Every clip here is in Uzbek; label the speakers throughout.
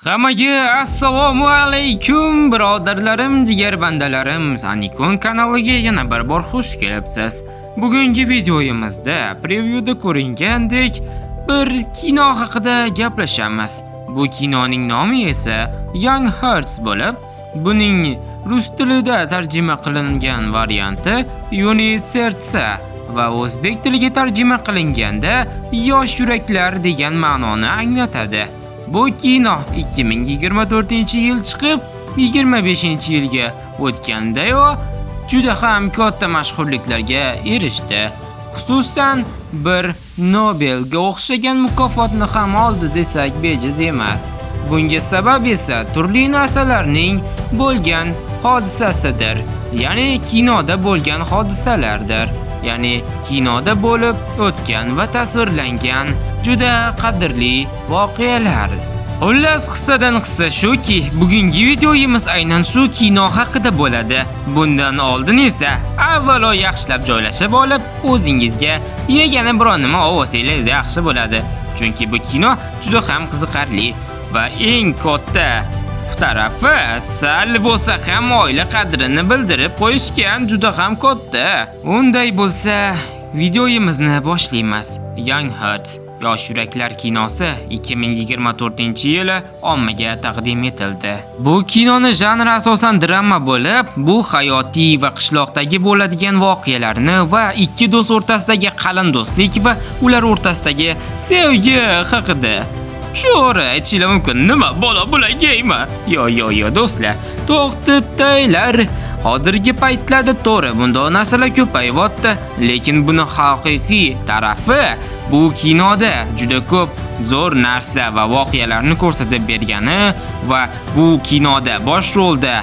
Speaker 1: Hammaga assalomu alaykum birodarlarim, jigar bandalarim. Sanikon kanaliga yana bir bor xush kelibsiz. Bugungi videoyimizda prevyuda ko'ringandek bir kino haqida gaplashamiz. Bu kinoning nomi esa Young Hearts bo'lib, buning rus tilida tarjima qilingan varianti Yoni sertsa va o'zbek tiliga tarjima qilinganda yosh yuraklar degan ma'noni anglatadi. Bu kino 2024-yil chiqib, 25-yilga o'tganda-yu juda ham katta mashhurliklarga erishdi. Xususan, bir Nobelga o'xshagan mukofotni ham oldi desak bejiz emas. Bunga sabab esa turli narsalarning bo'lgan hodisasidir. Ya'ni kinoda bo'lgan hodisalardir. Ya'ni kinoda bo'lib o'tgan va tasvirlangan juda qadrli voqealar. Xullas, qissadan qissa shuki, bugungi videoyimiz aynan shu kino haqida bo'ladi. Bundan oldin esa avvalo yaxshilab joylashib olib, o'zingizga yegani biron nima olsangiz yaxshi bo'ladi. Chunki bu kino juda ham qiziqarli va eng katta tarafi sal bo'lsa ham oila qadrini bildirib qo'yishgan juda ham katta. Unday bo'lsa, videoyimizni boshlaymiz. Young Hearts yosh yuraklar kinosi 2024-yili ommaga taqdim etildi. Bu kinoni janri asosan drama bo'lib, bu hayotiy va qishloqdagi bo'ladigan voqealarni va ikki do'st o'rtasidagi qalin do'stlik va ular o'rtasidagi sevgi haqida Cho'ra aytishlar mumkin. Nima bola bo'lagaymi? Yo do'stlar, to'xtataylar. Hozirgi paytlarda to'g'ri bunday narsalar ko'payyapti, lekin buni haqiqiy tarafi bu kinoda juda ko'p zo'r narsa va voqealarni ko'rsatib bergani va bu kinoda bosh rolda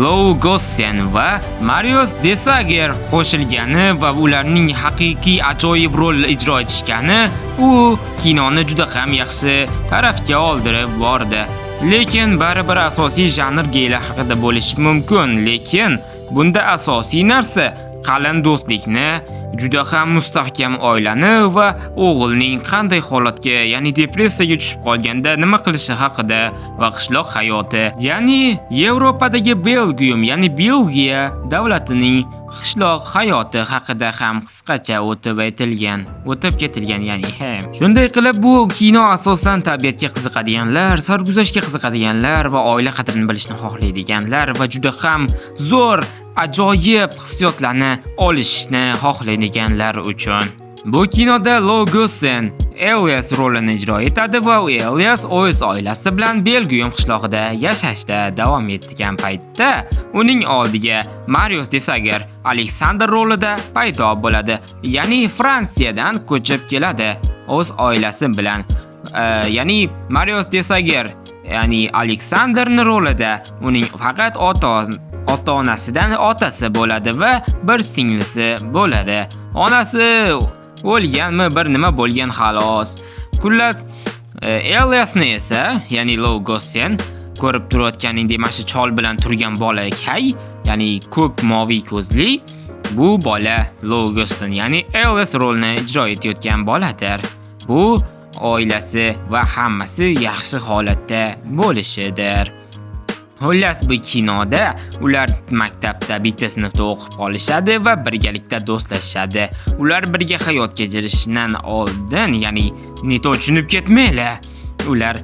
Speaker 1: Lou Gossen va Marius Desager qo'shilgani va ularning haqiqiy ajoyib rol ijro etishgani u kinoni juda ham yaxshi tarafga oldirib bordi. Lekin baribir asosiy janr geylar haqida bo'lishi mumkin, lekin bunda asosiy narsa qalin do'stlikni, juda ham mustahkam oilani va o'g'ilning qanday holatga, ya'ni depressiyaga tushib qolganda nima qilishi haqida va qishloq hayoti, ya'ni Yevropadagi Belgium, ya'ni Belgiya davlatining qishloq hayoti haqida ham qisqacha o'tib ketilgan, ya'ni shunday qilib bu kino asosan tabiatga qiziqadiganlar, sarguzashtga qiziqadiganlar va oila qadrini bilishni xohlaydiganlar va juda ham zo'r ajoyib hissiyotlarni olishni xohlaydiganlar uchun. Bu kinoda Lou Gossen Elias rolini ijro etadi va Elias o'z oilasi bilan Belgium qishlog'ida yashashda davom etgan paytda uning oldiga Marius Desager Alexander rolida paydo bo'ladi. Ya'ni Fransiyadan ko'chib keladi o'z oilasi bilan. Ya'ni Marius Desager, ya'ni Alexanderning rolida uning faqat ota-onasidan otasi bo'ladi va bir singlisi bo'ladi. Onasi o'lganmi, bir nima bo'lgan xolos. Xullas, Eliasni esa, ya'ni Lou Gossen ko'rib turayotganingdek mana shu chol bilan turgan bola kay, ya'ni ko'k moviy ko'zli, bu bola Lou Gossen, ya'ni Elias rolini ijro etayotgan boladir. Bu oilasi va hammasi yaxshi holatda bo'lishidir. Xullas, bu kinoda ular maktabda bitta sinfda o'qib qolishadi va birgalikda do'stlashadi. Ular birga hayot kechirishdan oldin, ya'ni neto tushunib ketmaylar. Ular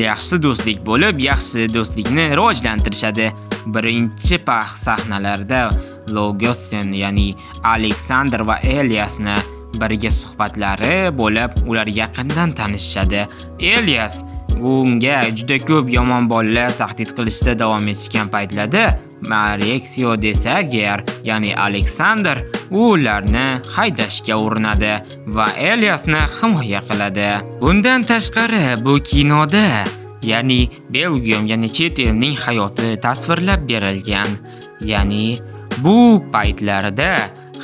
Speaker 1: yaxshi do'stlik bo'lib, yaxshi do'stlikni rivojlantirishadi. Birinchi sahnalarda Lou Gossen, ya'ni Alexander va Eliasni birga suhbatlari bo'lib, ular yaqindan tanishishadi. Elias unga juda ko'p yomon bolalar tahdid qilishda davom etgan paytlarda Marius Desager, ya'ni Alexander ularni haydashga urinadi va Eliasni himoya qiladi. Bundan tashqari bu kinoda, ya'ni Belgium, ya'ni chet elning hayoti tasvirlab berilgan. Ya'ni bu paytlarda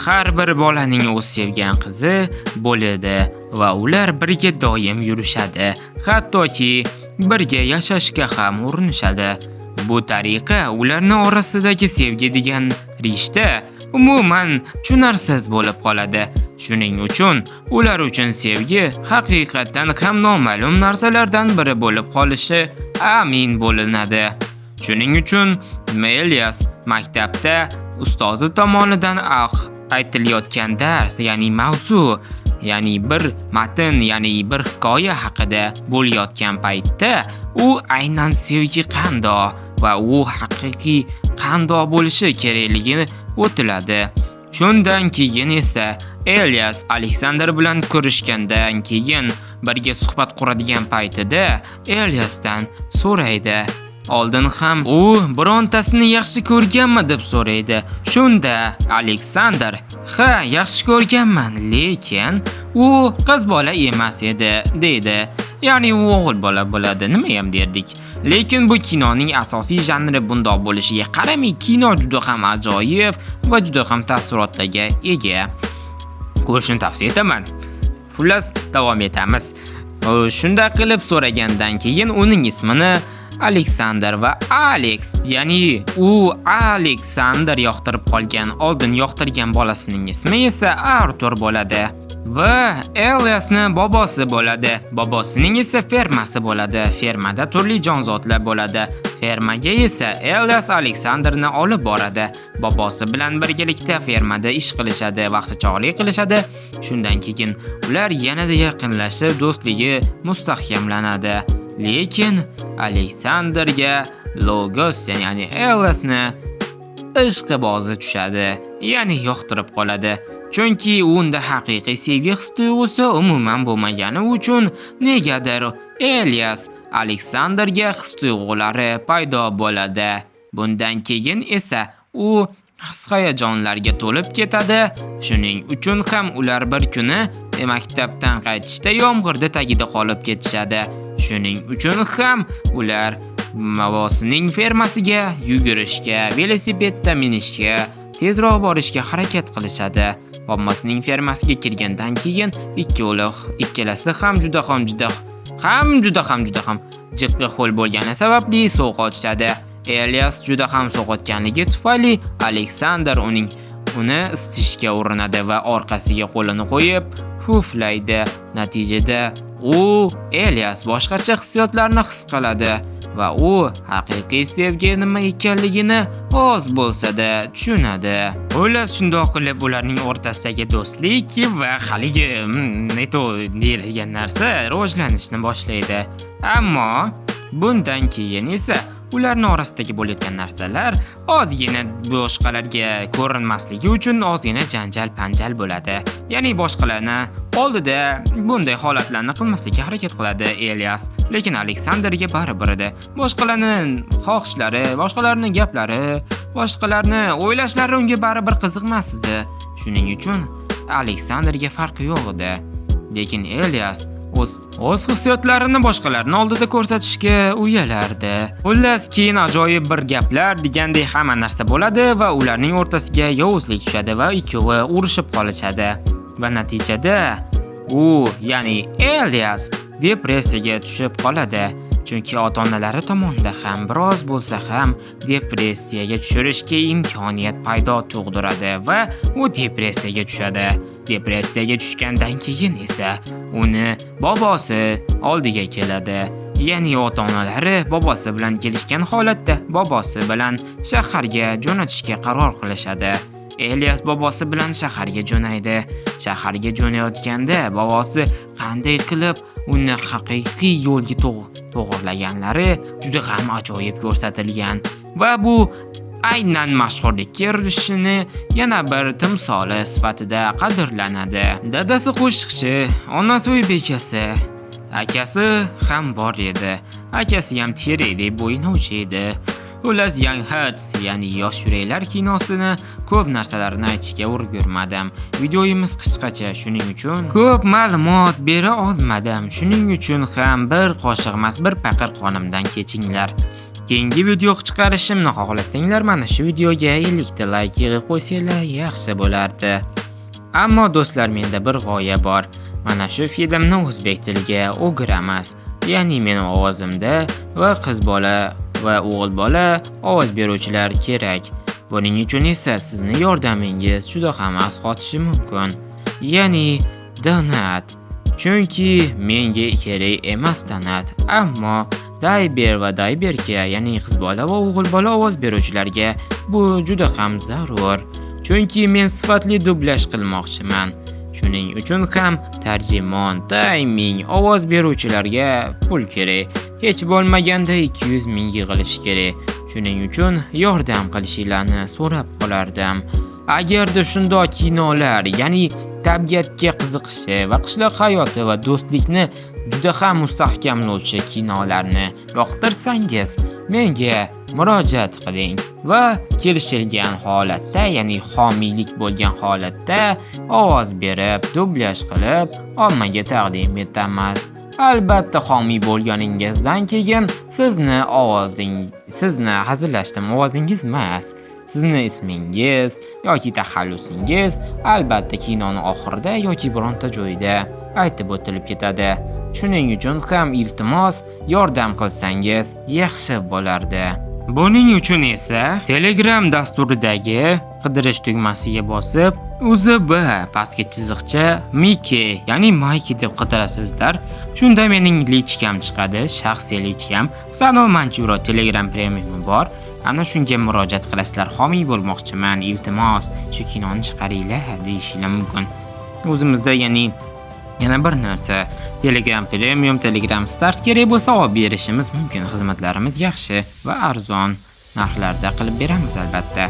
Speaker 1: har bir bolaning o'z sevgan qizi bo'ladi va ular birga doim yurishadi, hattoki birga yashashga ham urinishadi. Bu tariqa ularning orasidagi sevgi degan rishta umuman tushunarsiz bo'lib qoladi. Shuning uchun ular uchun sevgi haqiqatan ham noma'lum narsalardan biri bo'lib qolishi amin bo'linadi. Shuning uchun Elias maktabda ustozi tomonidan aytilayotgan dars, ya'ni mavzu, ya'ni bir matn, ya'ni bir hikoya haqida bo'layotgan paytda u aynan sevgi qandoq va u haqiqiy qandoq bo'lishi kerakligini o'tiladi. Shundan keyin esa Elias Aleksandr bilan ko'rishgandan keyin birga suhbat quradigan paytida Eliasdan so'raydi. Oldin ham u birontasini yaxshi ko'rganmi deb so'raydi. Shunda Aleksandr: "Ha, yaxshi ko'rganman, lekin u qiz bola emas edi", deydi. Ya'ni u o'g'il bola bo'ladi, nima ham derdik. Lekin bu kinoning asosiy janri bundoq bo'lishiga qaramay, kino juda ham ajoyib va juda ham taassurotlarga ega. Ko'rishni tavsiya etaman. Xullas, davom etamiz. Shunda qilib so'ragandan keyin uning ismini Aleksandr va Alex, ya'ni u Aleksandr yoqtirib qolgan, oldin yoqtirgan bolasining ismi esa Artur bo'ladi. Va Eliasni bobosi bo'ladi. Bobosining esa fermasi bo'ladi. Fermada turli jonzotlar bo'ladi. Fermaga esa Elias Aleksandrni olib boradi. Bobosi bilan birgalikda fermada ish qilishadi, vaqtichog'lik qilishadi. Shundan keyin ular yanada yaqinlashib, do'stligi mustahkamlanadi. Lekin Aleksandrga Logos, ya'ni Eliasni ishqibozi tushadi, ya'ni yoqtirib qoladi. Chunki unda haqiqiy sevgi his-tuyg'usi umuman bo'lmagani uchun negadir Elias Aleksandrga his-tuyg'ulari paydo bo'ladi. Bundan keyin esa u his-hayajonlarga to'lib ketadi. Shuning uchun ham ular bir kuni maktabdan qaytishda yomg'irda tagida qolib ketishadi. Shuning uchun ham ular bobosining fermasiga yugurishga, velosipedda minishga, tezroq borishga harakat qilishadi. Bobosining fermasiga kirgandan keyin ikkalasi ham juda ham jiqqa ho'l bo'lgani sababli sovqotishadi. Elias juda ham sovqotganligi tufayli Aleksandr uni isitishga urinadi va orqasiga qo'lini qo'yib puflaydi. Natijada u Elias boshqacha hissiyotlarni his qiladi va u haqiqiy sevgi nima ekanligini oz bo'lsa-da tushunadi. Xullas, shundoq qilib ularning o'rtasidagi do'stlik va haligi deyilgan narsa rivojlanishni boshlaydi. Ammo bundan keyin esa ularning orasidagi bo'layotgan narsalar ozgina boshqalarga ko'rinmasligi uchun ozgina janjal-panjal bo'ladi. Ya'ni boshqalarni oldida bunday holatlarni qilmaslikka harakat qiladi Elias. Lekin Aleksandrga baribir edi. Boshqalarning xohishlari, boshqalarning gaplari, boshqalarni o'ylashlari unga baribir qiziqmas edi. Shuning uchun Aleksandrga farqi yo'q edi. Lekin Elias o'z hissiyotlarini boshqalarning oldida ko'rsatishga uyalardi. Xullas, keyin ajoyib bir gaplar degandek hamma narsa bo'ladi va ularning o'rtasiga yovuzlik tushadi va ikkovi urushib qolishadi. Va natijada ya'ni Elias depressiyaga tushib qoladi. Chunki ota-onalari tomonidan ham biroz bo'lsa ham depressiyaga tushirishga imkoniyat paydo tug'diradi va u depressiyaga tushadi. Depressiyaga tushgandan keyin esa uni bobosi oldiga keladi. Ya'ni ota-onalari bobosi bilan kelishgan holatda bobosi bilan shaharga jo'natishga qaror qilishadi. Elias bobosi bilan shaharga jo'naydi. Shaharga jo'nayotganda bobosi qanday qilib uni haqiqiy yo'lga to'g'irlaganlari juda ham ajoyib ko'rsatilgan va bu aynan mashhurlikka erishishini yana bir timsoli sifatida qadrlanadi. Dadasi qo'shiqchi, onasi uy bekasi, akasi ham bor edi. Akasi ham teridek bo'ynovchi edi. Xullas, Young Hearts, ya'ni Yosh yuraklar kinosini ko'p narsalarni aytishga ulgurmadim. Videoyimiz qisqacha, shuning uchun ko'p ma'lumot bera olmadim. Shuning uchun ham bir qoshiq emas, bir paqir qonimdan kechinglar. Keyingi video chiqarishimni xohlasanglar, mana shu videoga 50 ta like yig'ib qo'ysanglar yaxshi bo'lardi. Ammo do'stlar, menda bir g'oya bor. Mana shu filmni o'zbek tiliga o'giramiz. Ya'ni mening ovozimda va qiz bola va o'g'il bola ovoz beruvchilar kerak. Buning uchun esa sizni yordamingiz juda ham asqotishi mumkin. Ya'ni donat. Chunki menga kerak emas donat, ammo Dayber va Dayberga, ya'ni qiz bola va o'g'il bola ovoz beruvchilarga bu juda ham zarur. Chunki men sifatli dublyaj qilmoqchiman. Shuning uchun ham tarjimon, tayming, ovoz beruvchilarga pul kerak. Hech bo'lmaganda 200 ming yig'ilish kerak. Shuning uchun yordam qilishingizni so'rab qolardim. Agarda shunday kinolar, ya'ni tabiatga qiziqishi va qishloq hayoti va do'stlikni juda ham mustahkamlovchi kinolarni yoqtirsangiz, menga murojaat qiling va kelishilgan holatda, ya'ni homiylik bo'lgan holatda ovoz berib, dublyaj qilib, ommaga taqdim etamiz. Albatta homiy bo'lganingizdan keyin sizni hazillashdim, ovozingiz emas. Sizni ismingiz yoki taxallusingiz albatta kinoning oxirida yoki bironta joyda aytib o'tilib ketadi. Shuning uchun ham iltimos yordam qilsangiz yaxshi bo'lardi. Buning uchun esa Telegram dasturidagi qidirish tugmasiga bosib, UZB pastki chiziqcha Miki, ya'ni Mikey deb qidirasizlar. Shunda mening lichkam chiqadi, shaxsiy lichkam. Salom Manchuro Telegram premium bor. Ana shunga murojaat qilasizlar. Homiy bo'lmoqchiman, iltimos, shu kinoni chiqaringlar deyishingiz mumkin. O'zimizda ya'ni yana bir narsa, Telegram Premium, Telegram Start kerak bo'lsa olib berishimiz mumkin. Xizmatlarimiz yaxshi va arzon narxlarda qilib beramiz albatta.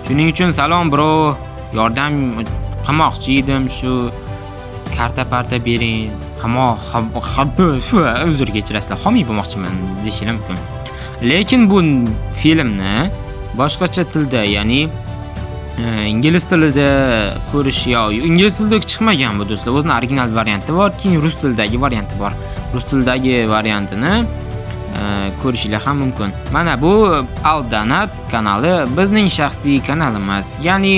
Speaker 1: Shuning uchun salom bro, yordam qilmoqchi edim, shu karta bering. Uzr kechirasizlar, homiy bo'lmoqchiman deyishingiz mumkin. Lekin bu filmni boshqacha tilda, ya'ni ingliz tilida ko'rish ingliz tilida chiqmagan bu do'stlar. O'zining original varianti bor, keyin rus tilidagi varianti bor. Rus tilidagi variantini ko'rishingiz ham mumkin. Mana bu Aldanat kanali bizning shaxsiy kanalimiz. Ya'ni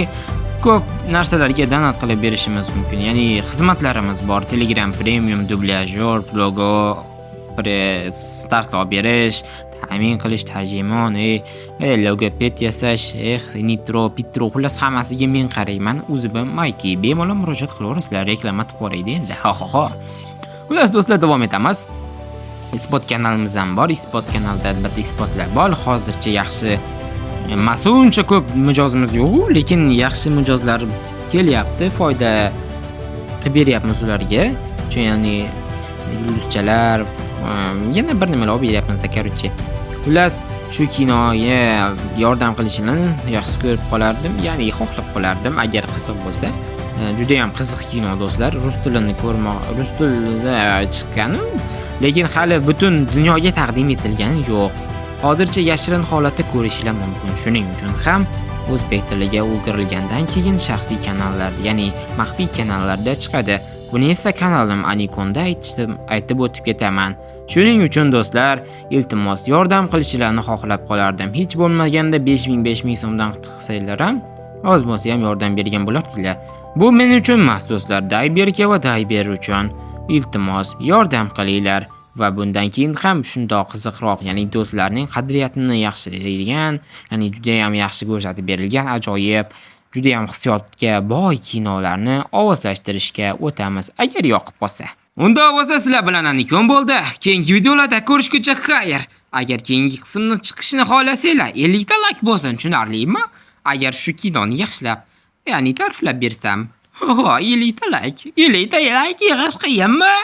Speaker 1: ko'p narsalarga donat qilib berishimiz mumkin. Ya'ni xizmatlarimiz bor. Telegram Premium, dublyajyor, logo, start olib berish, ta'min qilish, tarjimon, logoped yasash, nitro, pitro, xullas hammasiga men qarayman. UZB Mikey bemalol murojaat qilaverasizlar, reklama qilib qo'yaydi endi. Xullas do'stlar, davom etamiz. Isbot kanalimiz ham bor. Isbot kanalda albatta isbotlar bor. Hozircha yaxshi emas, uncha ko'p mijozimiz yo'q, lekin yaxshi mijozlar kelyapti. Foyda qilib beryapmiz ularga. Ya'ni yulduzchalar, yana bir nimalar olib beryapmiz, korotchi. Xullas, shu kinoga yordam qilishini yaxshi ko'rib qolardim, ya'ni xohlab qolardim agar qiziq bo'lsa. Juda ham qiziq kino do'stlar. Rus tilini rus tilida chiqqan, lekin hali butun dunyoga taqdim etilgani yo'q. Hozircha yashirin holatda ko'rishingiz mumkin. Shuning uchun ham o'zbek tiliga o'girilgandan keyin shaxsiy kanallarda, ya'ni maxfiy kanallarda chiqadi. Buni esa kanalim Anikonda aytib o'tib ketaman. Shuning uchun do'stlar, iltimos yordam qilishingizni xohlab qolardim. Hech bo'lmaganda 5000 so'mdan qilsanglar ham, oz bo'lsa ham yordam bergan bo'lardinglar. Bu men uchun emas do'stlar, Dayberga va Dayber uchun. Iltimos yordam qilinglar va bundan keyin ham shundoq qiziqroq, ya'ni do'stlarning qadriyatini yaxshilaydigan, ya'ni juda ham yaxshi ko'rsatib berilgan ajoyib, juda ham hissiyotga boy kinolarni ovozlashtirishga o'tamiz agar yoqib qolsa. Unda bo'lsa sizlar bilan Anikon bo'ldi. Keyingi videolarda ko'rishguncha xayr. Agar keyingi qismni chiqishini xohlasanglar, 50 ta like bo'lsin, tushunarlimi? Agar shu kinoni yaxshilab, ya'ni ta'riflab bersam, 50 ta like yig'ish qiyinmi?